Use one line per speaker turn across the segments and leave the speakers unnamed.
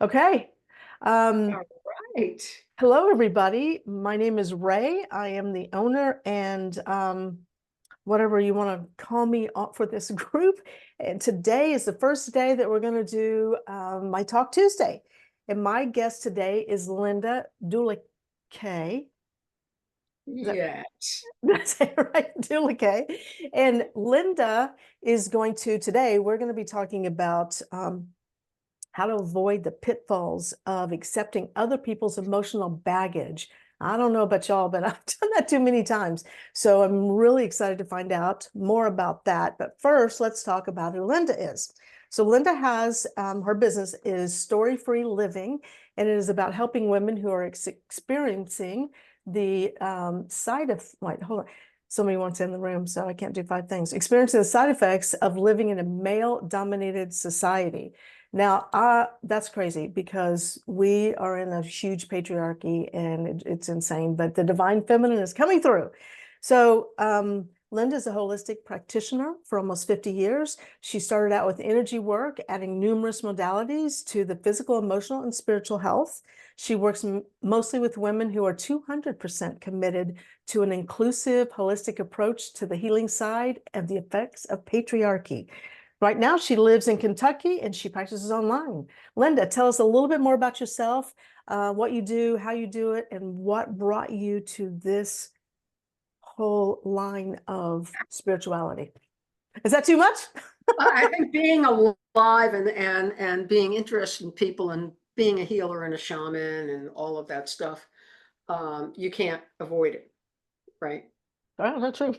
Okay. Um,
All right.
Hello, everybody. My name is Ray. I am the owner and whatever you want to call me for this group. And today is the first day that we're going to do my Talk Tuesday. And my guest today is Linda Dulicai. Is that,
Yes.
did I say it right? Dulicai. And Linda is going to, today, we're going to be talking about how to avoid the pitfalls of accepting other people's emotional baggage. I don't know about y'all, but I've done that too many times. So I'm really excited to find out more about that. But first, let's talk about who Linda is. So Linda has her business is Story Free Living, and it is about helping women who are experiencing the side of, wait, hold on. Somebody wants in the room, so I can't do five things. Experiencing the side effects of living in a male-dominated society. Now, that's crazy because we are in a huge patriarchy and it's insane, but the divine feminine is coming through. So, Linda is a holistic practitioner for almost 50 years. She started out with energy work, adding numerous modalities to the physical, emotional, and spiritual health. She works mostly with women who are 200% committed to an inclusive, holistic approach to the healing side of the effects of patriarchy. Right now, she lives in Kentucky and she practices online. Linda, tell us a little bit more about yourself, what you do, how you do it, and what brought you to this whole line of spirituality. Is that too much?
I think being alive and being interested in people and being a healer and a shaman and all of that stuff, you can't avoid it, right?
Oh, that's true.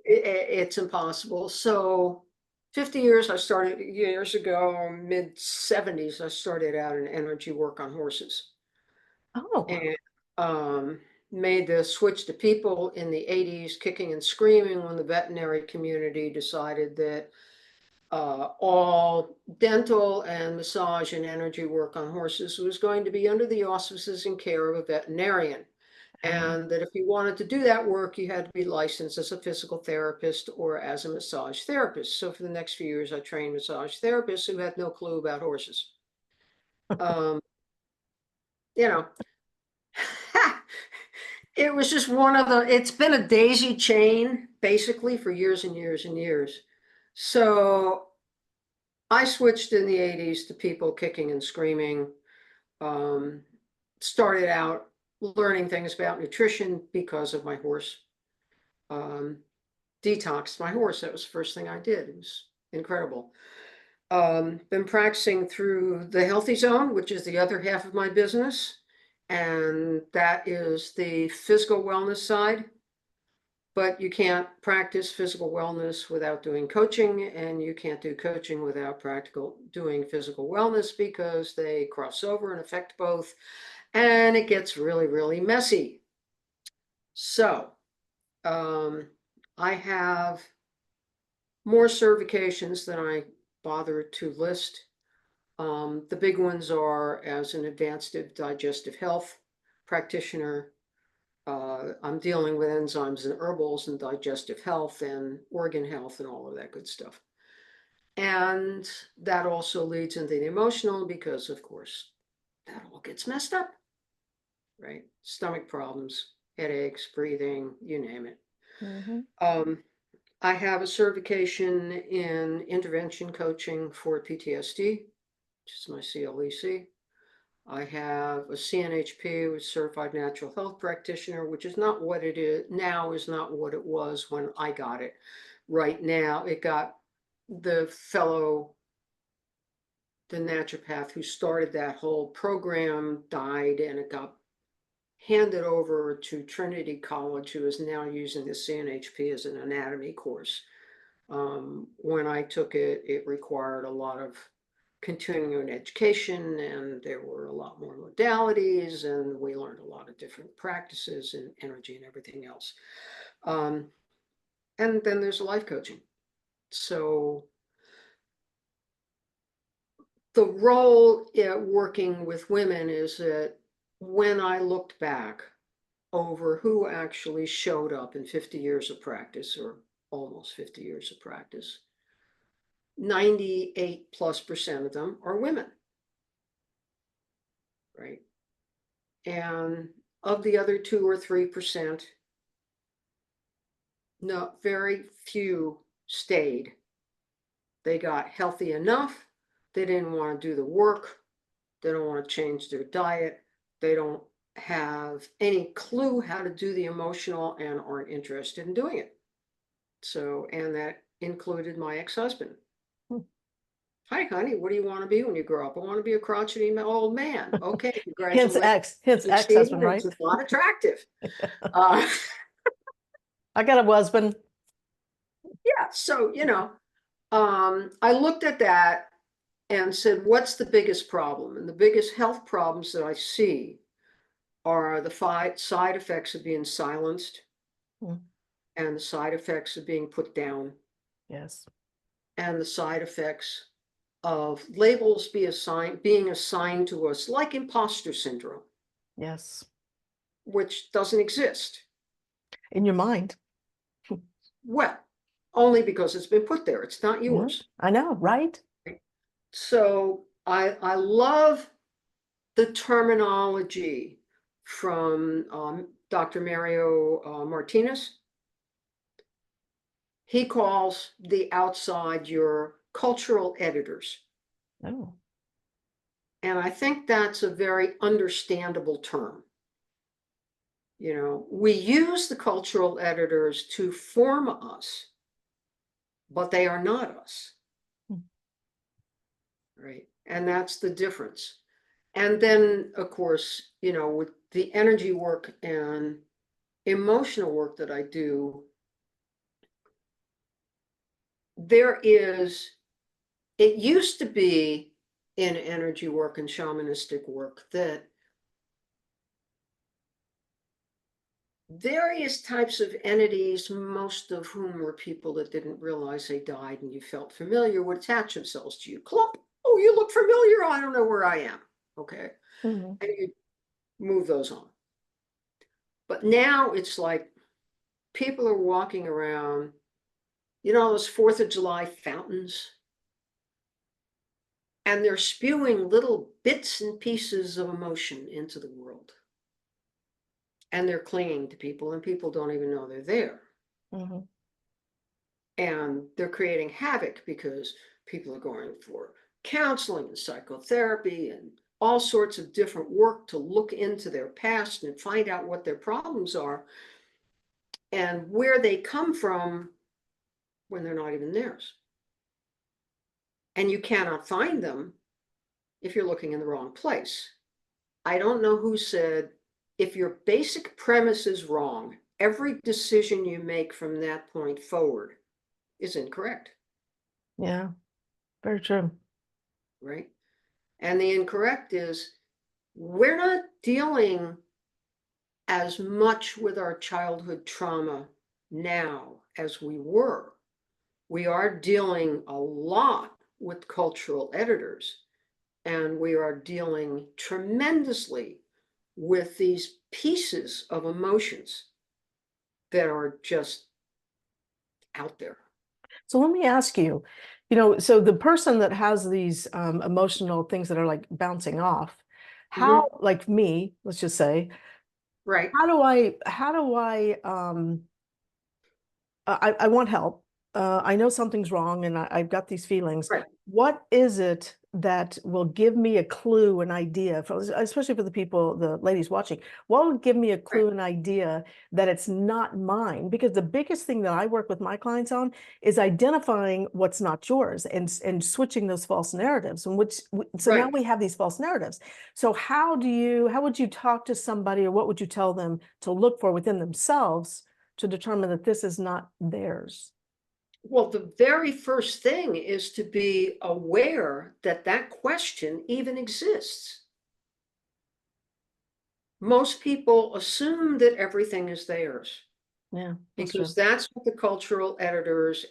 It's impossible. So 50 years, I started years ago, mid 70s, I started out in energy work on horses.
Oh,
And made the switch to people in the 80s, kicking and screaming when the veterinary community decided that all dental and massage and energy work on horses was going to be under the auspices and care of a veterinarian. And that if you wanted to do that work, you had to be licensed as a physical therapist or as a massage therapist. So for the next few years, I trained massage therapists who had no clue about horses. Um, you know, it was just one of the, it's been a daisy chain basically for years and years and years. So I switched in the 80s to people kicking and screaming. Um, Started out learning things about nutrition because of my horse. Um, Detoxed my horse. That was the first thing I did. It was incredible. Been practicing through the Healthy Zone, which is the other half of my business. And that is the physical wellness side. But you can't practice physical wellness without doing coaching, and you can't do coaching without practical doing physical wellness because they cross over and affect both, and it gets really, really messy. So, um, I have more certifications than I bother to list. The big ones are as an advanced digestive health practitioner. I'm dealing with enzymes and herbals and digestive health and organ health and all of that good stuff. And that also leads into the emotional because, of course, that all gets messed up, right? Stomach problems, headaches, breathing, you name it.
mm-hmm.
Um, I have a certification in intervention coaching for PTSD, which is my CLEC. I have a CNHP, which is Certified Natural Health Practitioner, which is not what it is now, is not what it was when I got it. Right now, it got the fellow, the naturopath who started that whole program died, and it got handed over to Trinity College, who is now using the CNHP as an anatomy course. When I took it, it required a lot of continuing education, and there were a lot more modalities, and we learned a lot of different practices and energy and everything else. Um, and then there's life coaching. So the role working with women is that when I looked back over who actually showed up in 50 years of practice, or almost 50 years of practice, 98+% of them are women. right? And of the other 2 or 3%, no, very few stayed. They got healthy enough. They didn't want to do the work. They don't want to change their diet. They don't have any clue how to do the emotional and aren't interested in doing it. So, and that included my ex-husband.
Hmm.
Hi, honey, what do you want to be when you grow up? I want to be a crotchety old man. Okay,
Hence
congratulations.
hence
Succeeded.
ex-husband,
It's
right?
not attractive. Uh,
I got a husband.
yeah, so, I looked at that and said, what's the biggest problem? And the biggest health problems that I see are the side effects of being silenced
Mm,
and the side effects of being put down
yes.
and the side effects of labels being assigned to us like imposter syndrome,
Yes.
which doesn't exist.
In your mind.
Well, only because it's been put there. It's not
Yeah,
yours.
I know, right?
So I love the terminology from Dr. Mario Martinez. He calls the outside your cultural editors.
Oh,
And I think that's a very understandable term. We use the cultural editors to form us, but they are not us,
hmm,
right? And that's the difference. And then, of course, with the energy work and emotional work that I do, it used to be in energy work and shamanistic work that various types of entities, most of whom were people that didn't realize they died and you felt familiar, would attach themselves to you. Clump, oh, you look familiar. I don't know where I am. Okay.
mhm.
And you move those on. But now it's like people are walking around, those 4th of July fountains, and they're spewing little bits and pieces of emotion into the world. And they're clinging to people, and people don't even know they're there.
Mhm.
And they're creating havoc because people are going for counseling and psychotherapy and all sorts of different work to look into their past and find out what their problems are and where they come from when they're not even theirs. And you cannot find them if you're looking in the wrong place. I don't know who said, if your basic premise is wrong, every decision you make from that point forward is incorrect,
Yeah, very true.
right? And the incorrect is we're not dealing as much with our childhood trauma now as we were. We are dealing a lot with cultural editors, and we are dealing tremendously with these pieces of emotions that are just out there.
So let me ask you, so the person that has these emotional things that are like bouncing off,
Mhm.
like me, let's just say,
Right,
I want help. I know something's wrong and I've got these feelings.
right.
What is it that will give me a clue, an idea, especially for the people, the ladies watching, what would give me a
Right.
clue, an idea that it's not mine? Because the biggest thing that I work with my clients on is identifying what's not yours and switching those false narratives. So now
Right.
we have these false narratives. So how would you talk to somebody, or what would you tell them to look for within themselves to determine that this is not theirs?
Well, the very first thing is to be aware that that question even exists. Most people assume that everything is theirs
Yeah, that's
because
true.
that's what the cultural editors.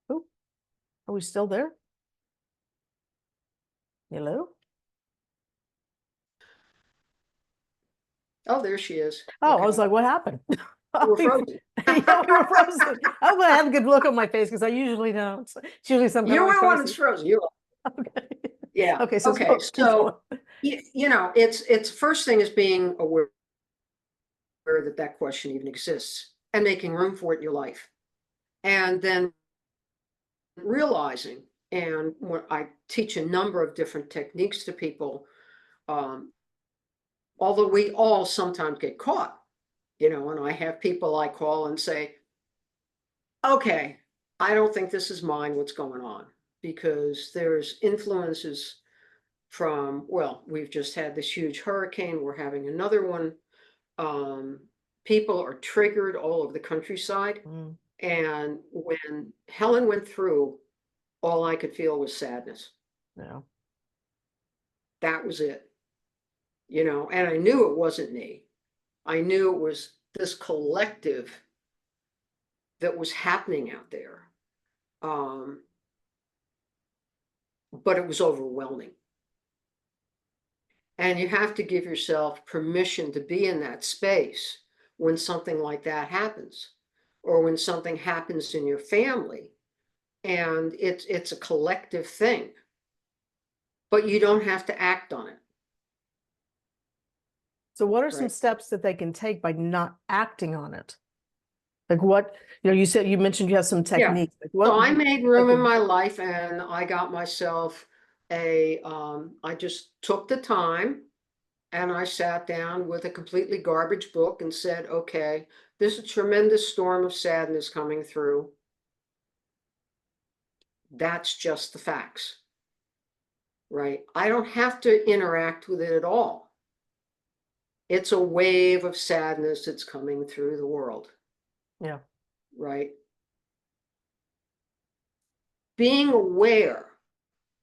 Oh, are we still there? Hello?
Oh, there she is.
Oh, I
Okay.
was like, what happened?
We're frozen.
Yeah, we were frozen. I'm gonna have a good look on my face because I usually don't. It's usually some kind
You're
of like
the one that's
crisis.
frozen. You're
Okay.
yeah.
Okay, so
Okay.
keep going.
So you know, it's first thing is being aware that that question even exists and making room for it in your life, and then realizing. And when I teach a number of different techniques to people, um, although we all sometimes get caught, you know, and I have people I call and say, okay, I don't think this is mine, what's going on? Because there's influences from, well, we've just had this huge hurricane, we're having another one. Um, People are triggered all over the countryside.
Mm,
And when Helen went through, all I could feel was sadness.
yeah.
That was it, you know, and I knew it wasn't me. I knew it was this collective that was happening out there. Um, but it was overwhelming. And you have to give yourself permission to be in that space when something like that happens, or when something happens in your family. And it's a collective thing, but you don't have to act on it,
So what are some
right?
steps that they can take by not acting on it? Like what, you said, you mentioned you have some
Yeah.
techniques. Like
So
what,
I made room
like
in my life, and I got myself I just took the time and I sat down with a completely garbage book and said, okay, there's a tremendous storm of sadness coming through. That's just the facts, right? I don't have to interact with it at all. It's a wave of sadness that's coming through the world,
yeah.
right? Being aware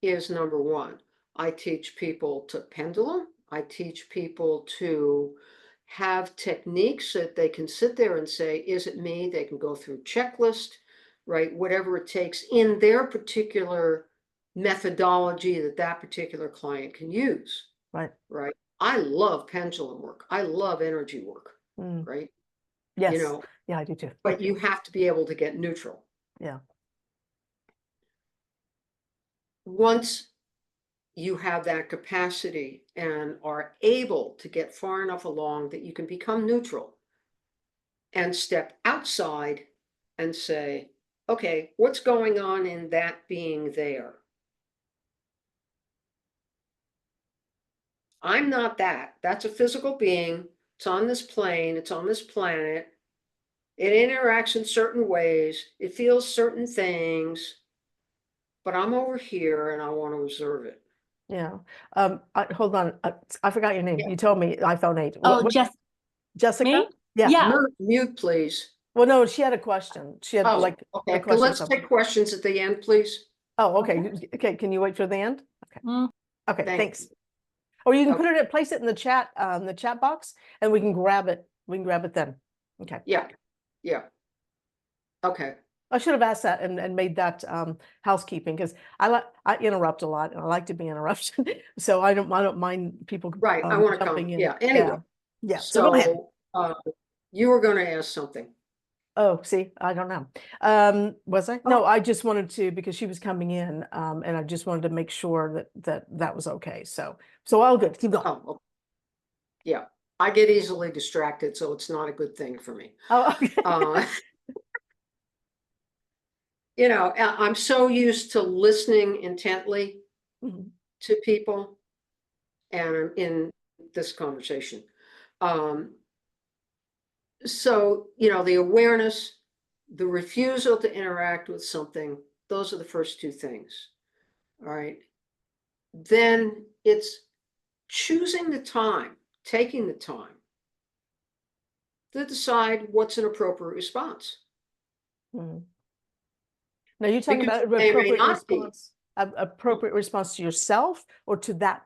is number one. I teach people to pendulum. I teach people to have techniques that they can sit there and say, is it me? They can go through checklist, right? Whatever it takes in their particular methodology that that particular client can use,
Right.
right? I love pendulum work. I love energy work,
Mm.
right? You
Yes.
know,
Yeah, I do too.
but you have to be able to get neutral.
Yeah.
Once you have that capacity and are able to get far enough along that you can become neutral and step outside and say, okay, what's going on in that being there? I'm not that. That's a physical being. It's on this plane, it's on this planet. It interacts in certain ways, it feels certain things, but I'm over here and I want to observe it.
Yeah. Hold on. I forgot your name.
Yeah.
You told me iPhone 8.
Oh, just
Jessica?
me?
Yeah.
Yeah.
Mute, please.
Well, no, she had a question. She had
Oh,
like a
okay.
question or
Let's
something.
take questions at the end, please.
Oh, okay. Okay. Can you wait for the end? Okay.
Mm.
Okay.
Thank
Thanks.
you.
Or you can
Okay.
put it, place it in the chat box, and we can grab it. We can grab it then. Okay.
Yeah, yeah. Okay.
I should have asked that and made that housekeeping because I interrupt a lot and I like to be interrupted. So I don't mind people
Right. I want to
jumping
come.
in.
Yeah. Anyway,
Yeah. So go ahead.
so you were going to ask something.
Oh, see, I don't know. Was I? No, I just wanted to because she was coming in, and I just wanted to make sure that was okay. So all good. Keep going.
Oh, okay. Yeah. I get easily distracted, so it's not a good thing for me.
Oh, okay.
You know, I'm so used to listening intently
Mhm.
to people and in this conversation. So, you know, the awareness, the refusal to interact with something, those are the first two things. All right. Then it's choosing the time, taking the time to decide what's an appropriate response.
Mhm. Now you're talking
Because
about
it may or may not be.
appropriate response to yourself or to that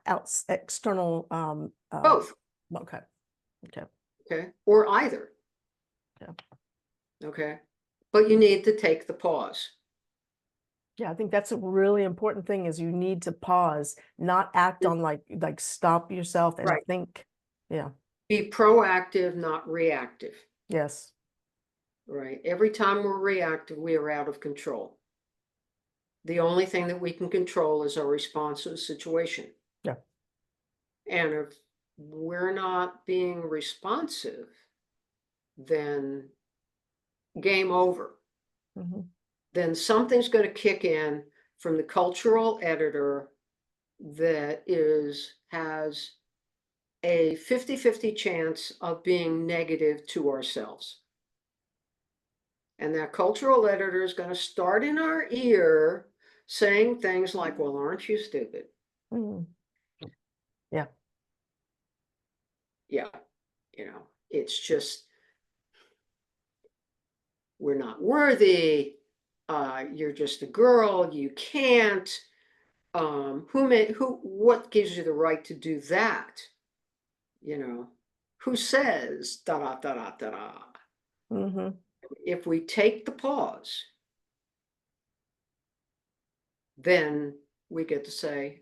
external
Both.
Okay. Okay.
Okay. Or either.
Yeah.
Okay. But you need to take the pause.
Yeah, I think that's a really important thing is you need to pause, not act on like stop yourself and
Right.
think. Yeah.
Be proactive, not reactive.
Yes.
right? Every time we're reactive, we are out of control. The only thing that we can control is our response to the situation.
Yeah.
And if we're not being responsive, then game over.
Mhm.
Then something's going to kick in from the cultural editor that has a 50-50 chance of being negative to ourselves. And that cultural editor is going to start in our ear saying things like, well, aren't you stupid?
Mm. Yeah.
Yeah, it's just, we're not worthy. You're just a girl. You can't. What gives you the right to do that? Who says da da da da da da?
Mm-hmm.
If we take the pause, then we get to say,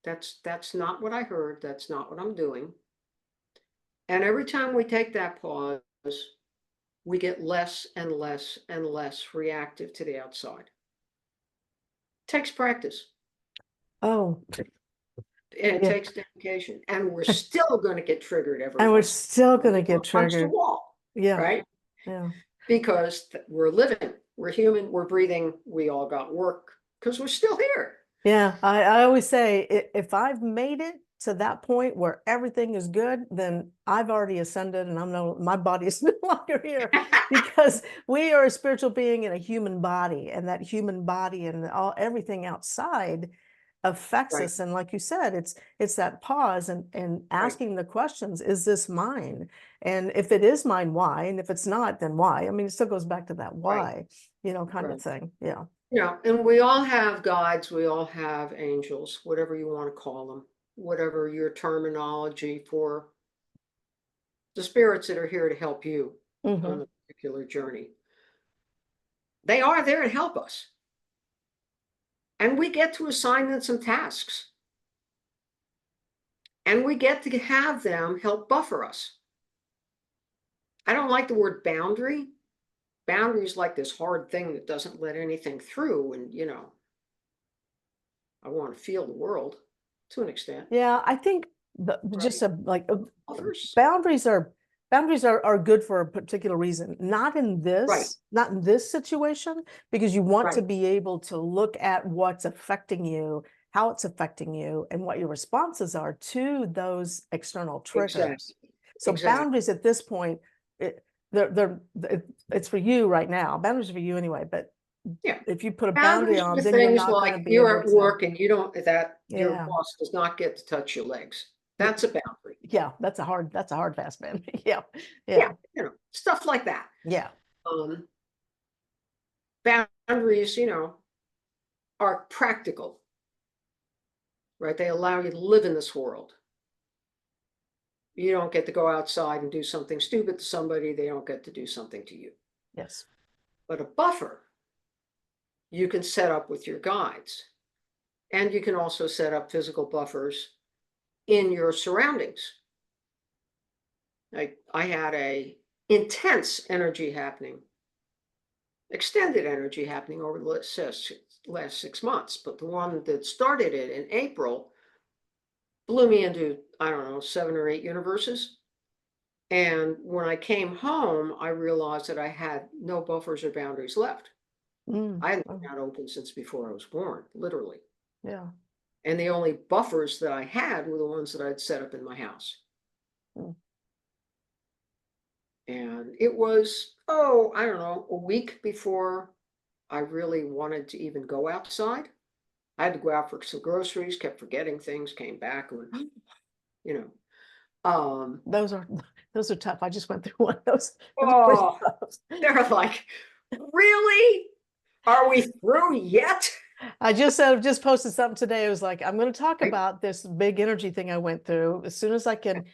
that's not what I heard. That's not what I'm doing. And every time we take that pause, we get less and less and less reactive to the outside. Takes practice.
Oh,
And it
yeah.
takes dedication. And we're still going to get triggered every
And we're
once
still going to get
punch the
triggered.
wall,
Yeah.
right?
Yeah.
Because we're living, we're human, we're breathing, we all got work because we're still here.
Yeah. I always say if I've made it to that point where everything is good, then I've already ascended and my body is no longer here because we are a spiritual being in a human body, and that human body and everything outside affects
Right,
us. And like you said, it's that pause and
right,
asking the questions, is this mine? And if it is mine, why? And if it's not, then why? I mean, it still goes back to that
right,
why, kind of
right.
thing. Yeah.
Yeah, and we all have guides, we all have angels, whatever you want to call them, whatever your terminology for the spirits that are here to help you
Hmm.
on a particular journey. They are there to help us. And we get to assign them some tasks. And we get to have them help buffer us. I don't like the word boundary. Boundary is like this hard thing that doesn't let anything through. And, I want to feel the world to an extent.
Yeah, I think just
Right. Buffers.
boundaries are good for a particular reason.
Right.
Not in this situation, because you want to
Right.
be able to look at what's affecting you, how it's affecting you, and what your responses are to those external triggers.
Exactly.
So
Exactly.
boundaries at this point, it's for you right now. Boundaries are for you anyway, but
Yeah.
if you put a boundary
Boundaries
on,
are
then you're
things
not going
like
to be
you're
able
at
to.
work and you don't, that your
Yeah.
boss does not get to touch your legs.
Yeah.
That's a boundary.
Yeah, that's a hard fast man. Yeah.
Yeah.
Yeah.
Stuff like that.
Yeah.
Um, Boundaries, are practical, right? They allow you to live in this world. You don't get to go outside and do something stupid to somebody. They don't get to do something to you.
Yes.
But a buffer, you can set up with your guides. And you can also set up physical buffers in your surroundings. I had a intense energy happening, extended energy happening over the last 6 months. But the one that started it in April blew me into, I don't know, 7 or 8 universes. And when I came home, I realized that I had no buffers or boundaries left. I hadn't been out open since before I was born, literally.
Yeah.
And the only buffers that I had were the ones that I'd set up in my house.
Mm.
And it was, I don't know, a week before I really wanted to even go outside. I had to go out for some groceries, kept forgetting things, came back, and, you know,
Those are tough. I just went through one of those. Those are pretty
oh,
tough.
they're like, really? Are we through yet?
I just posted something today. It was like, I'm going to talk
Right?
about this big energy thing I went through as soon as I can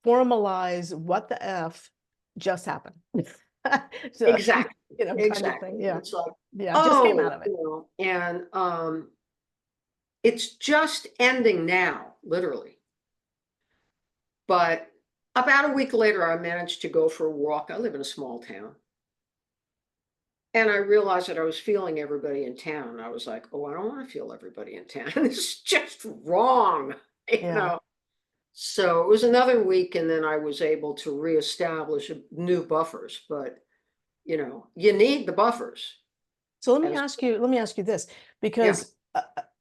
formalize what the F just happened. So,
Exactly.
kind of
Exactly.
thing. Yeah.
It's like,
Yeah. Just came out of it.
and it's just ending now, literally. But about a week later, I managed to go for a walk. I live in a small town. And I realized that I was feeling everybody in town. I was like, oh, I don't want to feel everybody in town. This is just wrong, you
Yeah.
know. So it was another week, and then I was able to reestablish new buffers. But you need the buffers.
So
As
let me ask you this,
yeah,
because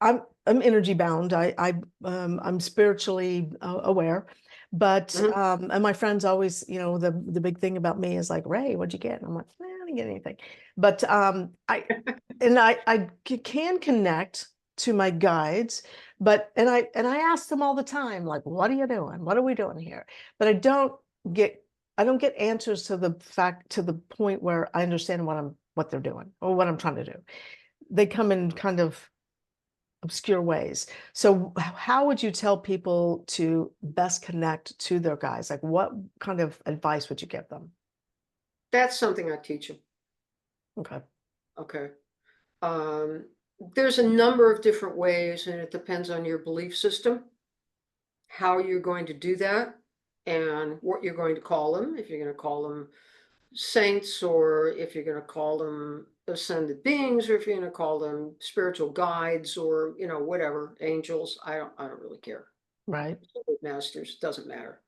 I'm energy bound. I'm spiritually aware, but
mhm.
and my friends always, the big thing about me is like, Ray, what'd you get? And I'm like, I didn't get anything. But I can connect to my guides, but and I ask them all the time, like, what are you doing? What are we doing here? But get I don't get answers to the point where I understand what they're doing or what I'm trying to do. They come in kind of obscure ways. So how would you tell people to best connect to their guys? Like what kind of advice would you give them?
That's something I teach them.
Okay.
Okay. Um, there's a number of different ways, and it depends on your belief system, how you're going to do that, and what you're going to call them. If you're going to call them saints, or if you're going to call them ascended beings, or if you're going to call them spiritual guides, or whatever, angels. I don't really care.
Right.
Masters, doesn't matter.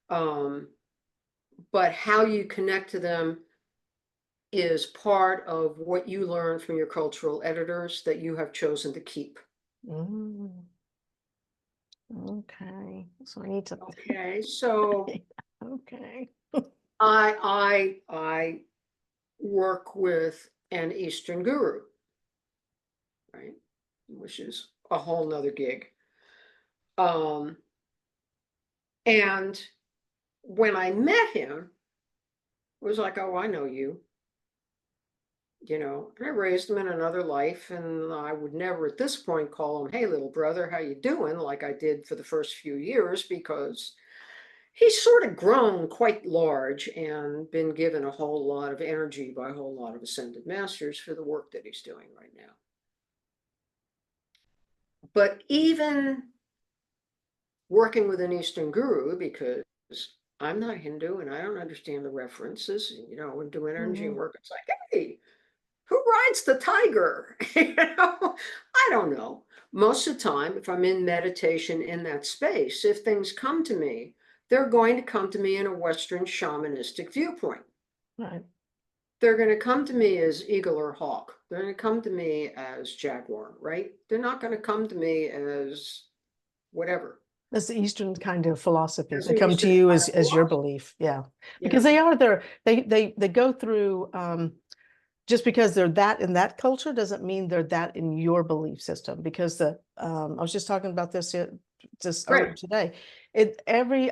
Um, but how you connect to them is part of what you learn from your cultural editors that you have chosen to keep.
Mm, okay. So I need to.
Okay, so
Okay.
I work with an Eastern guru, right? Which is a whole nother gig. Um, and when I met him, it was like, oh, I know you. I raised him in another life, and I would never at this point call him, hey, little brother, how you doing? Like I did for the first few years, because he's sort of grown quite large and been given a whole lot of energy by a whole lot of ascended masters for the work that he's doing right now. But even working with an Eastern guru, because I'm not Hindu and I don't understand the references, and do energy
Mhm.
work, it's like, hey, who rides the tiger? I don't know. Most of the time, if I'm in meditation in that space, if things come to me, they're going to come to me in a Western shamanistic viewpoint.
Right.
They're going to come to me as eagle or hawk. They're going to come to me as jaguar, right? They're not going to come to me as whatever.
That's the Eastern kind of philosophy.
As
They
an
come to
Eastern
you
kind of
as your
philosophy,
belief. Yeah.
you
Because
know.
they are there. They go through just because they're that in that culture doesn't mean they're that in your belief system. Because I was just talking about this just earlier
Right,
today. Every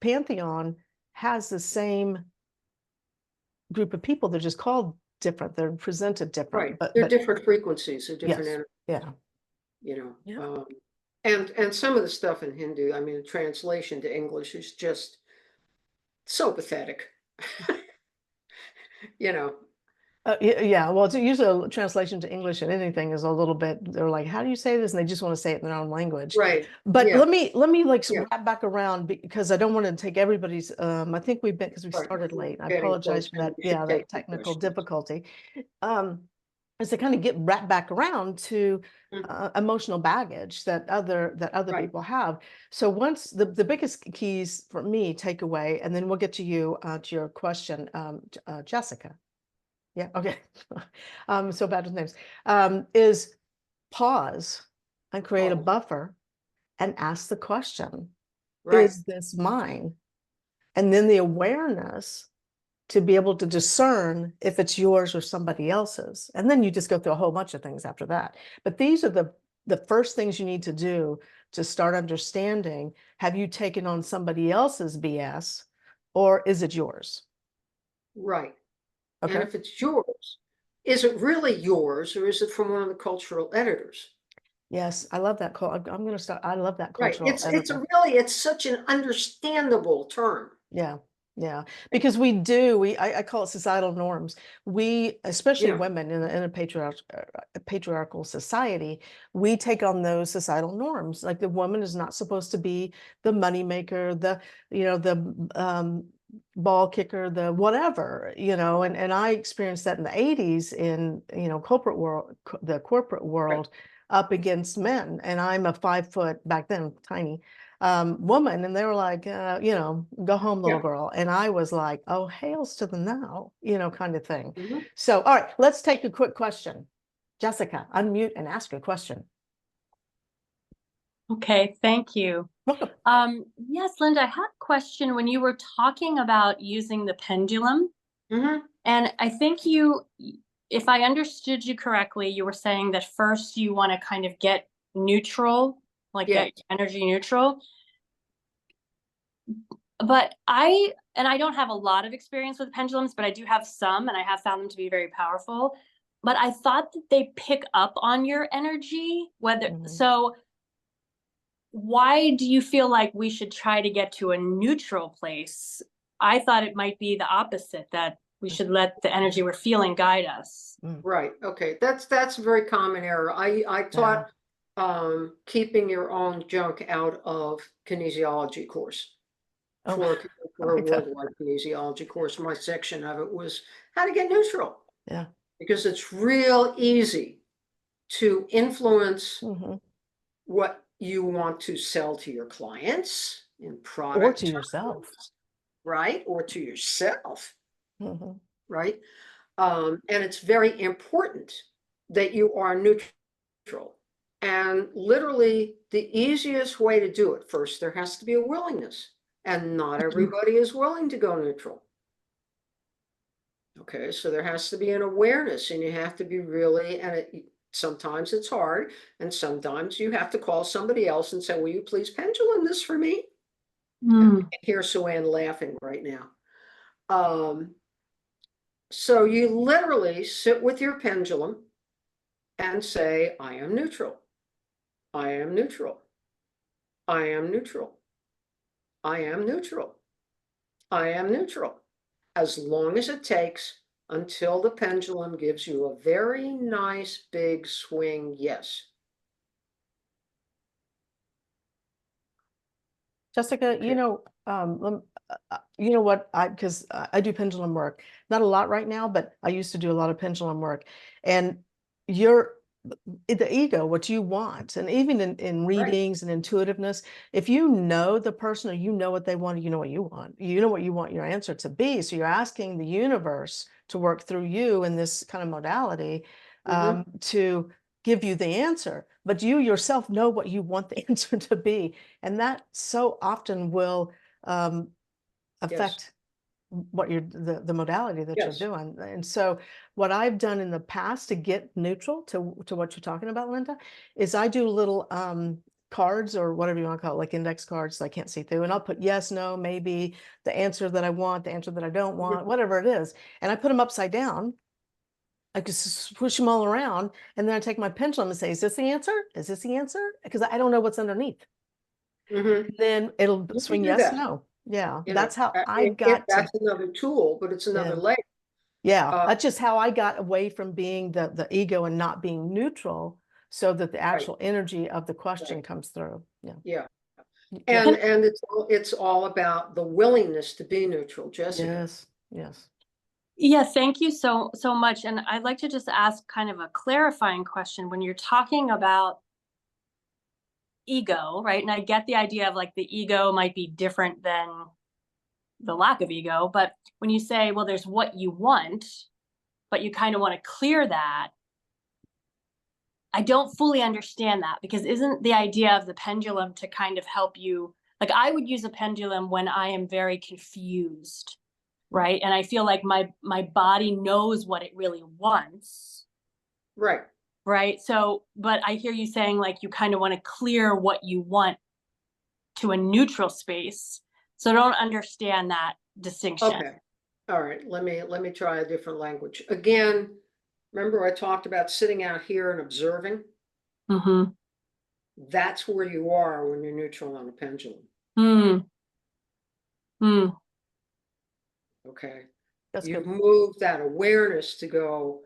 pantheon has the same group of people. They're just called different. They're presented
right.
different. But
They're different frequencies, they're different
yes,
energies,
yeah,
you know.
yeah.
And some of the stuff in Hindu, I mean, the translation to English is just so pathetic, you know.
Yeah, well, it's usually a translation to English and anything is a little bit, they're like, how do you say this? And they just want to say it in their own language.
Right.
But
Yeah.
let me like
Yeah.
wrap back around because I don't want to take everybody's, I think we've been, because we
Right.
started
We're
late. I
getting
apologize
close,
for
and
that.
we should
Yeah,
take
that
the
technical
questions.
difficulty. Um, is to kind of get wrapped back around to
Mhm.
emotional baggage that other
Right.
people have. So once the biggest keys for me takeaway, and then we'll get to you to your question, Jessica. Yeah, okay. So bad with names. Is pause and create a
Oh,
buffer and ask the question,
right.
is this mine? And then the awareness to be able to discern if it's yours or somebody else's. And then you just go through a whole bunch of things after that. But these are the first things you need to do to start understanding, have you taken on somebody else's BS or is it yours?
Right. And
Okay.
if it's yours, is it really yours, or is it from one of the cultural editors?
Yes, I love that call. I'm going to start. I love that
Right.
cultural
It's a
editor.
really, it's such an understandable term.
Yeah, yeah. Because we do, I call it societal norms. We, especially
Yeah.
women in a patriarchal society, we take on those societal norms. Like the woman is not supposed to be the moneymaker, the ball kicker, the whatever, and I experienced that in the 80s in, corporate world, the corporate world up against men. And I'm a 5 foot, back then, tiny woman. And they were like, go home, little girl. And I was like, oh, hails to the now, kind of thing. So, all right, let's take a quick question. Jessica, unmute and ask a question.
Okay, thank you.
Welcome.
Yes, Linda, I had a question when you were talking about using the pendulum. And I think if I understood you correctly, you were saying that first you want to kind of get neutral, like get energy neutral. But I don't have a lot of experience with pendulums, but I do have some, and I have found them to be very powerful. But I thought that they pick up on your energy, so why do you feel like we should try to get to a neutral place? I thought it might be the opposite, that we should let the energy we're feeling guide us.
Right. Okay. That's a very common error. I taught keeping your own junk out of kinesiology course for a worldwide kinesiology course. My section of it was how to get neutral.
Yeah.
Because it's real easy to influence what you want to sell to your clients in product
or to yourself,
right? Or to yourself, right? And it's very important that you are neutral. And literally the easiest way to do it, first, there has to be a willingness, and not everybody is willing to go neutral. Okay, so there has to be an awareness, and you have to be really, sometimes it's hard, and sometimes you have to call somebody else and say, will you please pendulum this for me? I can hear Sue-Ann laughing right now. So you literally sit with your pendulum and say, I am neutral. I am neutral. I am neutral. I am neutral. I am neutral. As long as it takes until the pendulum gives you a very nice big swing yes.
Jessica, you know what, because I do pendulum work, not a lot right now, but I used to do a lot of pendulum work. And the ego, what you want, and even in readings and intuitiveness, if you know the person, or you know what they want, you know what you want, what you want your answer to be. So you're asking the universe to work through you in this kind of modality to give you the answer, but you yourself know what you want the answer to be. And that so often will affect what the modality that you're doing. And so what I've done in the past to get neutral to what you're talking about, Linda, is I do little cards, or whatever you want to call it, like index cards that I can't see through, and I'll put yes, no, maybe, the answer that I want, the answer that I don't want, whatever it is, and I put them upside down. I just swoosh them all around, and then I take my pendulum and say, is this the answer? Is this the answer? Because I don't know what's underneath. Then it'll swing yes, no. Yeah, that's how I got
to. That's another tool, but it's another layer.
Yeah, that's just how I got away from being the ego and not being neutral, so that the actual energy of the question comes through.
Yeah. And it's all about the willingness to be neutral, Jessica.
Yes.
Yeah, thank you so much. And I'd like to just ask kind of a clarifying question. When you're talking about ego, right? And I get the idea of like the ego might be different than the lack of ego, but when you say, well, there's what you want, but you kind of want to clear that, I don't fully understand that, because isn't the idea of the pendulum to kind of help you? Like, I would use a pendulum when I am very confused, right? And I feel like my body knows what it really wants. Right. So, but I hear you saying like you kind of want to clear what you want to a neutral space. So I don't understand that distinction.
Okay. All right. Let me try a different language. Again, remember I talked about sitting out here and observing? That's where you are when you're neutral on a pendulum. Okay. You've moved that awareness to go,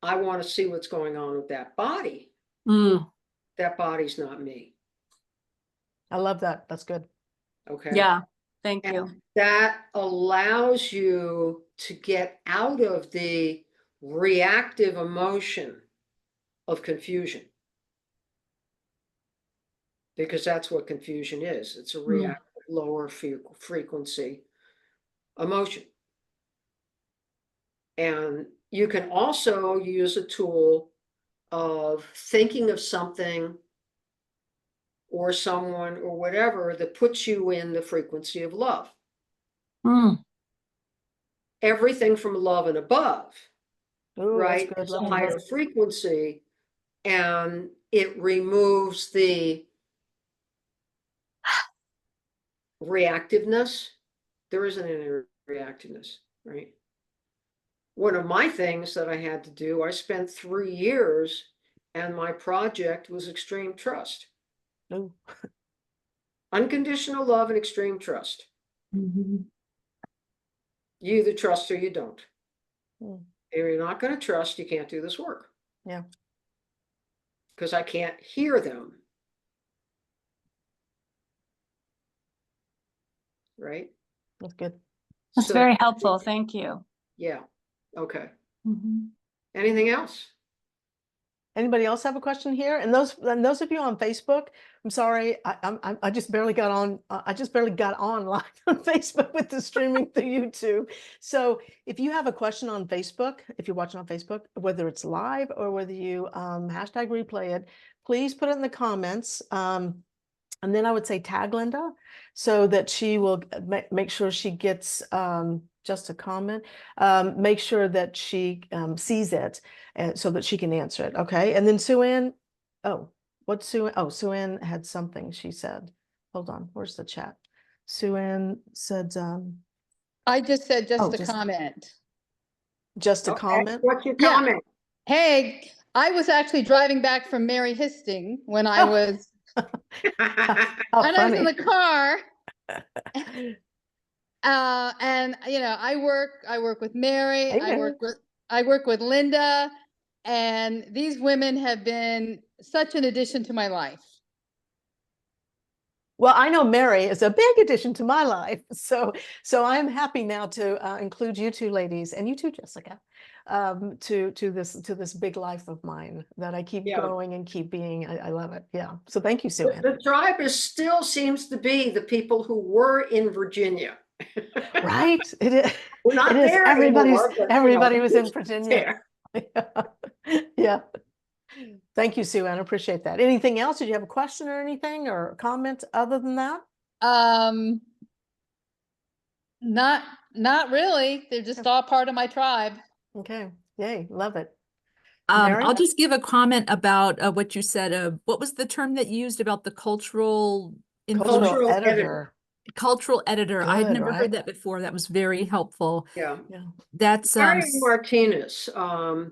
I want to see what's going on with that body. That body's not me.
I love that. That's good.
Okay.
Yeah. Thank you.
And that allows you to get out of the reactive emotion of confusion. Because that's what confusion is. It's a reactive, lower frequency emotion. And you can also use a tool of thinking of something or someone or whatever that puts you in the frequency of love. Everything from love and above,
Ooh, that's
right?
good.
It's a
Love and
higher
above.
frequency, and it removes the reactiveness. There isn't any reactiveness, right? One of my things that I had to do, I spent 3 years and my project was extreme trust.
Ooh.
Unconditional love and extreme trust. You either trust or you don't. If you're not going to trust, you can't do this work.
Yeah.
Because I can't hear them. Right?
That's good.
That's
So,
very helpful. Thank you.
yeah. Okay. Anything else?
Anybody else have a question here? And those of you on Facebook, I'm sorry, I just barely got on. I just barely got on live on Facebook with the streaming through YouTube. So if you have a question on Facebook, if you're watching on Facebook, whether it's live or whether you hashtag replay it, please put it in the comments. And then I would say tag Linda so that she will make sure she gets just a comment. Make sure that she sees it so that she can answer it. Okay. And then Sue Ann, oh, what's Sue? Oh, Sue Ann had something she said. Hold on. Where's the chat? Sue Ann said,
I just said
oh,
just a comment.
just a
Okay.
comment.
What's your
Yeah.
comment?
Hey, I was actually driving back from Mary Histing when I
Oh.
was,
How
and I was in
funny.
the car. And you know, I work with Mary,
Hey,
I
Mary.
work with Linda, and these women have been such an addition to my life.
Well, I know Mary is a big addition to my life, so I'm happy now to include you two ladies and you too, Jessica, to this big life of mine that I keep growing and keep being. I love it. Yeah. So thank you, Sue Ann.
The tribe is still seems to be the people who were in Virginia.
Right? It is.
We're not
It is.
there anymore, but,
Everybody was in
it's
Virginia.
there.
Yeah. Thank you, Sue Ann. I appreciate that. Anything else? Did you have a question or anything or comment other than that?
Not really. They're just all part of my tribe.
Okay. Yay. Love it.
I'll just give a comment about what you said. What was the term that you used about the cultural
editor?
Cultural editor. I had
Good,
never
right?
heard that before. That was very helpful.
Yeah.
That's
Marion Martinez, The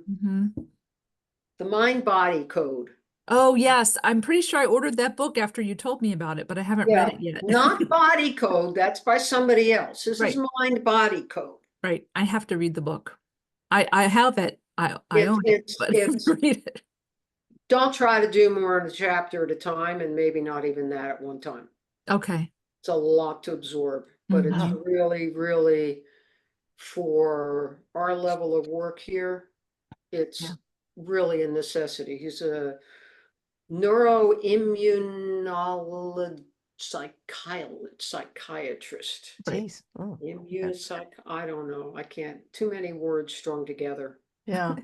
Mind Body Code.
Oh yes, I'm pretty sure I ordered that book after you told me about it, but I haven't read it yet.
Not Body Code, that's by somebody else. This is Mind Body Code.
Right. I have to read the book. I have it. I own it, but read it.
Don't try to do more than a chapter at a time, and maybe not even that at one time.
Okay.
It's a lot to absorb, but it's really, really, for our level of work here, it's really a necessity. He's a neuroimmunologist, psychiatrist.
Jeez. Oh,
I don't know. I can't. Too many words strung together.
yeah,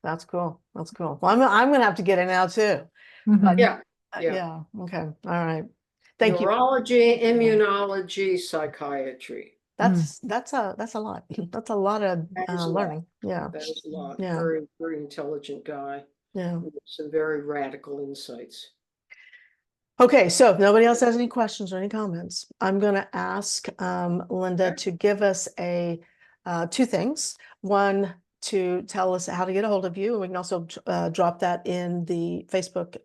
that's cool. That's cool. Well, I'm gonna have to get it now too. But
Yeah.
Yeah. Okay. All right. Thank you.
Neurology, immunology, psychiatry.
That's a lot. That's a lot of learning. Yeah.
That is a lot.
Yeah.
Very, very intelligent guy.
Yeah.
With some very radical insights.
Okay, so if nobody else has any questions or any comments, I'm going to ask Linda to give us two things. One, to tell us how to get a hold of you, and we can also drop that in the Facebook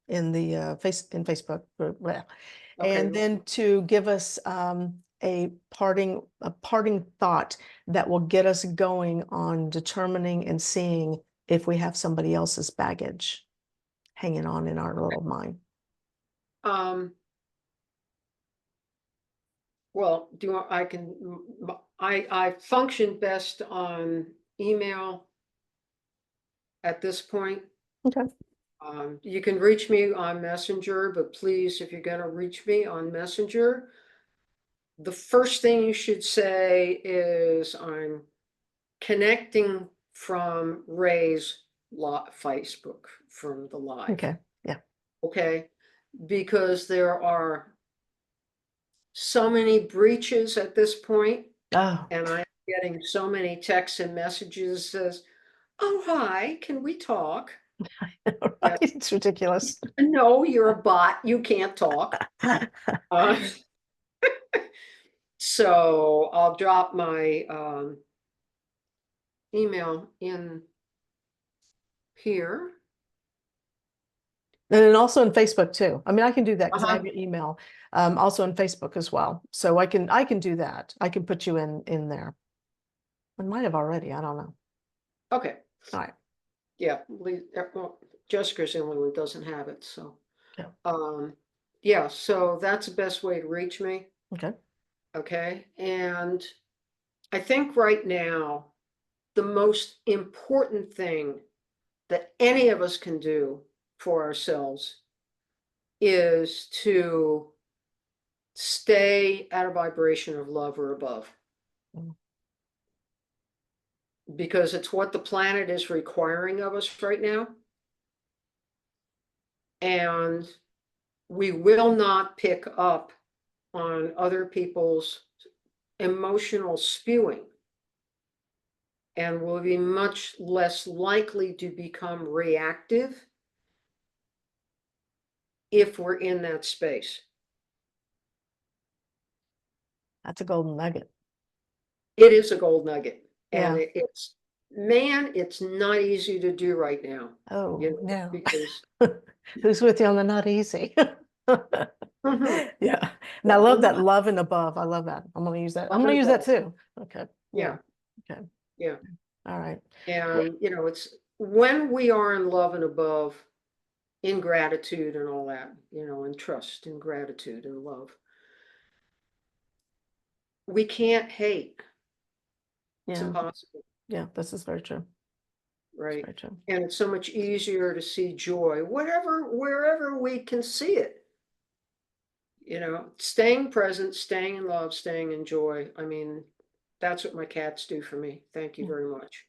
in Facebook. Okay. And then to give us a parting thought that will get us going on determining and seeing if we have somebody else's baggage hanging on in our little mind.
Well, do you want, I can, I function best on email at this point.
Okay.
You can reach me on Messenger, but please, if you're gonna reach me on Messenger, the first thing you should say is I'm connecting from Ray's Facebook from the live.
Okay. Yeah.
Okay, because there are so many breaches at this point,
Oh,
and I'm getting so many texts and messages says, "Oh, hi, can we talk?"
right. It's ridiculous.
No, you're a bot. You can't talk. Uh, so I'll drop my email in here.
And then also in Facebook too. I mean, I can do that because I have
Uh-huh.
your email, also in Facebook as well. So I can do that. I can put you in there. I might have already. I don't know.
Okay.
All right.
Yeah, well, Jessica's the only one who doesn't have it, so.
Yeah.
Yeah, so that's the best way to reach me,
Okay.
okay? And I think right now, the most important thing that any of us can do for ourselves is to stay at a vibration of love or above.
Mm.
Because it's what the planet is requiring of us right now. And we will not pick up on other people's emotional spewing. And will be much less likely to become reactive if we're in that space.
That's a golden nugget.
It is a gold nugget. And
Yeah.
it's, man, it's not easy to do right now.
Oh,
You know,
no.
because
Who's with you on the not easy?
Mhm.
Yeah. And I
Yeah,
love
well,
that love and above. I love that. I'm going to use that. I'm
love
going to
and
use that
above.
too. Okay.
Yeah.
Okay.
Yeah.
All right.
And, you know, it's when we are in love and above, in gratitude and all that, you know, and trust and gratitude and love, we can't hate. It's
Yeah.
impossible,
Yeah. This is very true. It's
right?
very true.
And it's so much easier to see joy, wherever we can see it. You know, staying present, staying in love, staying in joy. I mean, that's what my cats do for me. Thank you
Yeah.
very much.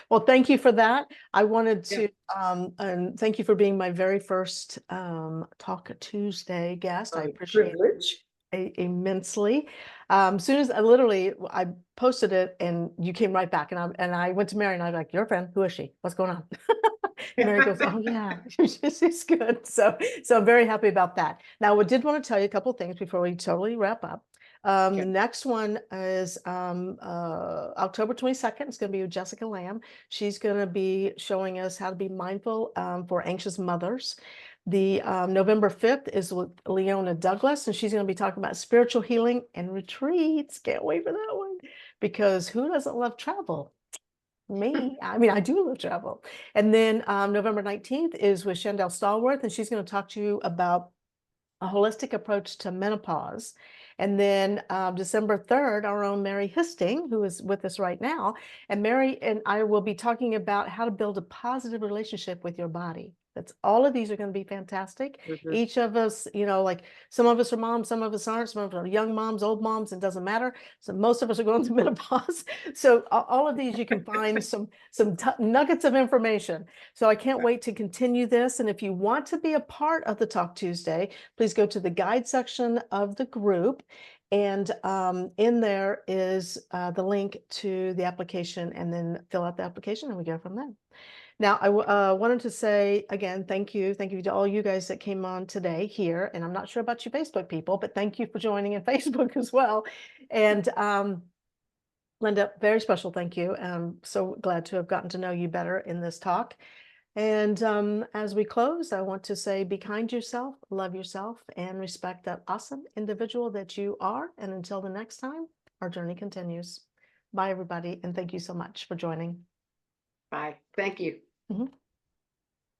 Well, thank you for that. I wanted
Yeah.
to, and thank you for being my very first Talk Tuesday guest. I appreciate it
Privilege.
immensely. Soon as I posted it and you came right back and I went to Mary and I was like, your friend, who is she? What's going on? Mary goes, oh yeah, she's good. So I'm very happy about that. Now, I did want to tell you a couple of things before we totally wrap up. The
Okay.
next one is October 22nd. It's going to be with Jessica Lamb. She's going to be showing us how to be mindful for anxious mothers. The November 5th is with Leona Douglas, and she's going to be talking about spiritual healing and retreats. Can't wait for that one, because who doesn't love travel? Me. I mean, I do love travel. And then November 19th is with Shandell Stallworth, and she's going to talk to you about a holistic approach to menopause. And then December 3rd, our own Mary Histing, who is with us right now, and Mary and I will be talking about how to build a positive relationship with your body. That's all of these are going to be fantastic.
Mhm.
Each of us, you know, like some of us are moms, some of us aren't, some of us are young moms, old moms, it doesn't matter. So most of us are going through menopause. So all of these you can find some nuggets of information. So I can't wait to continue this. And if you want to be a part of the Talk Tuesday, please go to the guide section of the group. And in there is the link to the application, and then fill out the application and we go from there. Now, I wanted to say again, thank you. Thank you to all you guys that came on today here. And I'm not sure about you Facebook people, but thank you for joining in Facebook as well. And Linda, very special thank you. I'm so glad to have gotten to know you better in this talk. And as we close, I want to say, be kind to yourself, love yourself, and respect that awesome individual that you are. And until the next time, our journey continues. Bye, everybody. And thank you so much for joining.
Bye. Thank you.
Mhm.